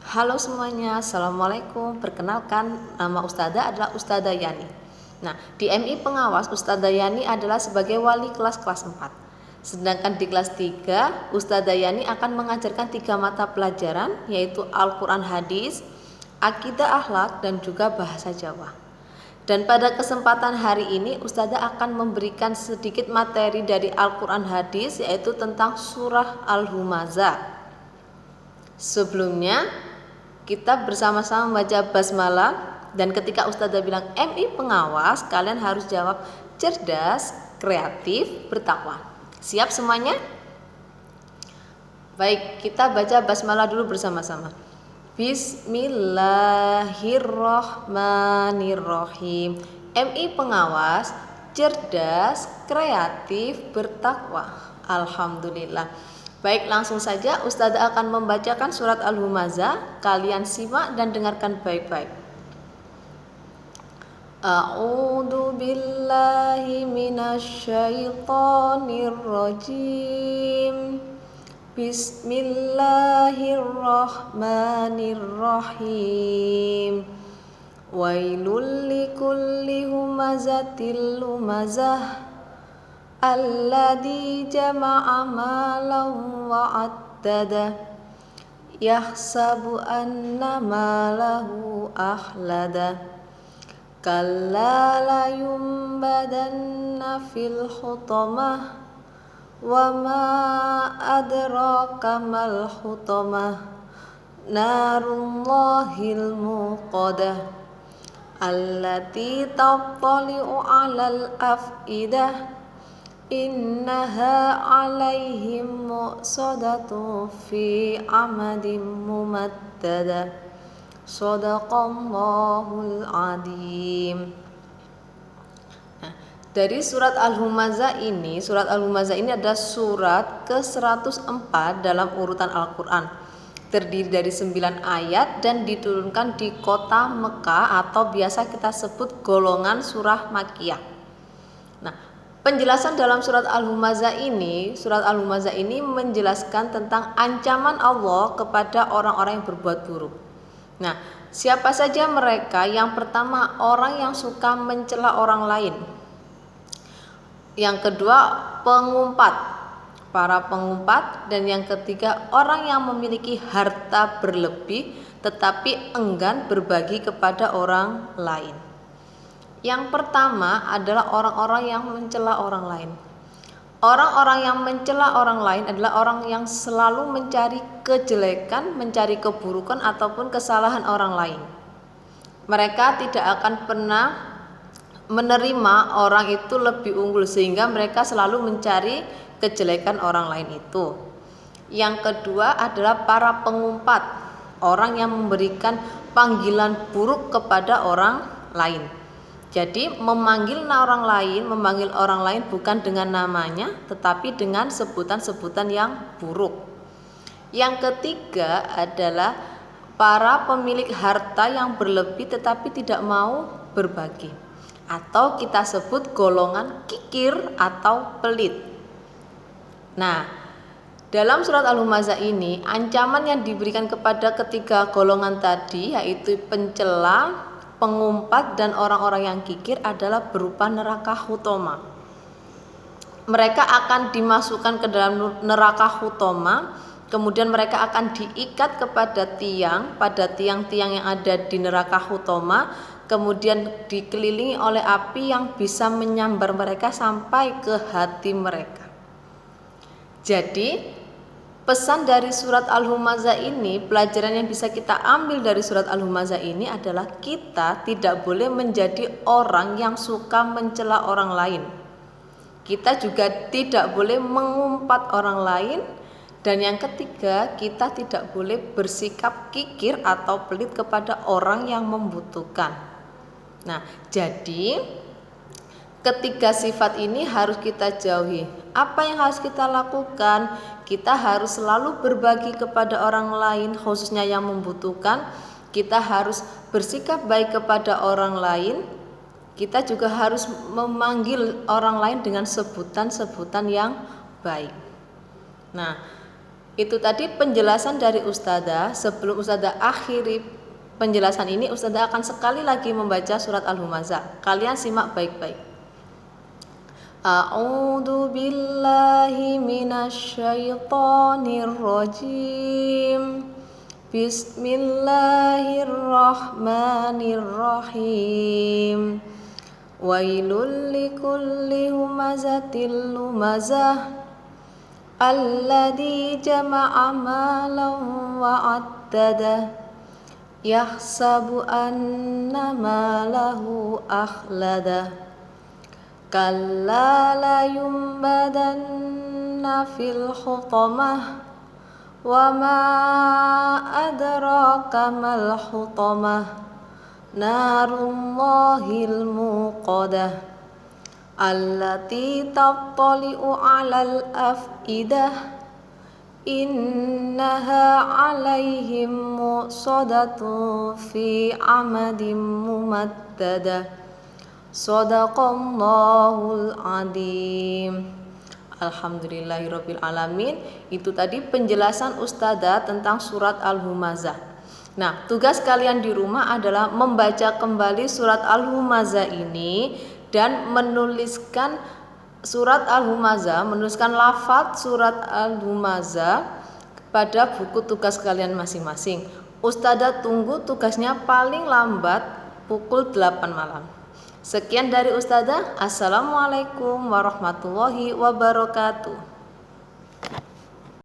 Halo semuanya, Assalamualaikum. Perkenalkan, nama Ustazah adalah Ustazah Yani. Nah, di MI Pengawas, Ustazah Yani adalah sebagai wali kelas 4. Sedangkan di kelas 3, Ustazah Yani akan mengajarkan 3 mata pelajaran, yaitu Al-Quran Hadis, Akidah Akhlak, dan juga Bahasa Jawa. Dan pada kesempatan hari ini, Ustazah akan memberikan sedikit materi dari Al-Quran Hadis, yaitu tentang surah Al-Humazah. Sebelumnya, kita bersama-sama membaca basmalah, dan ketika Ustazah bilang MI Pengawas, kalian harus jawab cerdas, kreatif, bertakwa. Siap semuanya? Baik, kita baca basmalah dulu bersama-sama. Bismillahirrohmanirrohim. MI Pengawas, cerdas, kreatif, bertakwa. Alhamdulillah. Baik, langsung saja Ustazah akan membacakan surat Al-Humazah. Kalian simak dan dengarkan baik-baik. A'udzu billahi minasyaitonir rajim. Bismillahirrahmanirrahim. Wailul likulli humazatil lumazah alladzi jama'a malan wa addada yahsabu anna malahu akhlada kalla la yumbadanna fil hutamah wa ma adraka mal hutamah narullahil muqadah allati tattali'u 'alal afidah innaha 'alaihim mu'sadatu fi amadin mumaddada. Shadaqallahul adzim. Nah, dari surat Al-Humazah ini adalah surat ke-104 dalam urutan Al-Quran. Terdiri dari 9 ayat dan diturunkan di kota Mekah atau biasa kita sebut golongan surah Makkiyah. Nah, penjelasan dalam surat Al-Humazah ini menjelaskan tentang ancaman Allah kepada orang-orang yang berbuat buruk. Nah, siapa saja mereka? Yang pertama, orang yang suka mencela orang lain. Yang kedua, para pengumpat. Dan yang ketiga, orang yang memiliki harta berlebih tetapi enggan berbagi kepada orang lain. Yang pertama adalah orang-orang yang mencela orang lain. Orang-orang yang mencela orang lain adalah orang yang selalu mencari kejelekan, mencari keburukan ataupun kesalahan orang lain. Mereka tidak akan pernah menerima orang itu lebih unggul, sehingga mereka selalu mencari kejelekan orang lain itu. Yang kedua adalah para pengumpat, orang yang memberikan panggilan buruk kepada orang lain. Jadi memanggil orang lain bukan dengan namanya, tetapi dengan sebutan-sebutan yang buruk. Yang ketiga adalah para pemilik harta yang berlebih tetapi tidak mau berbagi, atau kita sebut golongan kikir atau pelit. Nah, dalam surat Al-Humazah ini ancaman yang diberikan kepada ketiga golongan tadi, yaitu pencela, pengumpat, dan orang-orang yang kikir, adalah berupa neraka hutama. Mereka akan dimasukkan ke dalam neraka hutama, kemudian mereka akan diikat kepada tiang-tiang yang ada di neraka hutama, kemudian dikelilingi oleh api yang bisa menyambar mereka sampai ke hati mereka. Jadi pesan dari surat Al-Humazah ini, pelajaran yang bisa kita ambil dari surat Al-Humazah ini adalah kita tidak boleh menjadi orang yang suka mencela orang lain. Kita juga tidak boleh mengumpat orang lain. Dan yang ketiga, kita tidak boleh bersikap kikir atau pelit kepada orang yang membutuhkan. Nah, jadi ketiga sifat ini harus kita jauhi. Apa yang harus kita lakukan? Kita harus selalu berbagi kepada orang lain, khususnya yang membutuhkan. Kita harus bersikap baik kepada orang lain. Kita juga harus memanggil orang lain dengan sebutan-sebutan yang baik. Nah, Itu tadi penjelasan dari Ustadzah. Sebelum Ustadzah akhiri penjelasan ini, Ustadzah akan sekali lagi membaca surat Al-Humazah. Kalian simak baik-baik. A'udzu billahi minasyaitonir rajim. Bismillahirrahmanirrahim. Wailul likulli humazatil lumazah alladzi jama'a malan wa 'addadah yahsabu anna malahu akhladah kalla la yumbadanna fil hutamah wa ma adraka mal hutamah narullahil muqadah allati tattali'u 'alal af'idah innaha 'alaihim mu'sadatun fi 'amadin mumaddadah. Shadaqallahul 'adzim. Alhamdulillahirabbil alamin. Itu tadi penjelasan Ustadzah tentang surat Al-Humazah. Nah, tugas kalian di rumah adalah membaca kembali surat Al-Humazah ini dan menuliskan surat Al-Humazah, menuliskan lafaz surat Al-Humazah pada buku tugas kalian masing-masing. Ustadzah tunggu tugasnya paling lambat pukul 8 malam. Sekian dari Ustadzah. Assalamualaikum warahmatullahi wabarakatuh.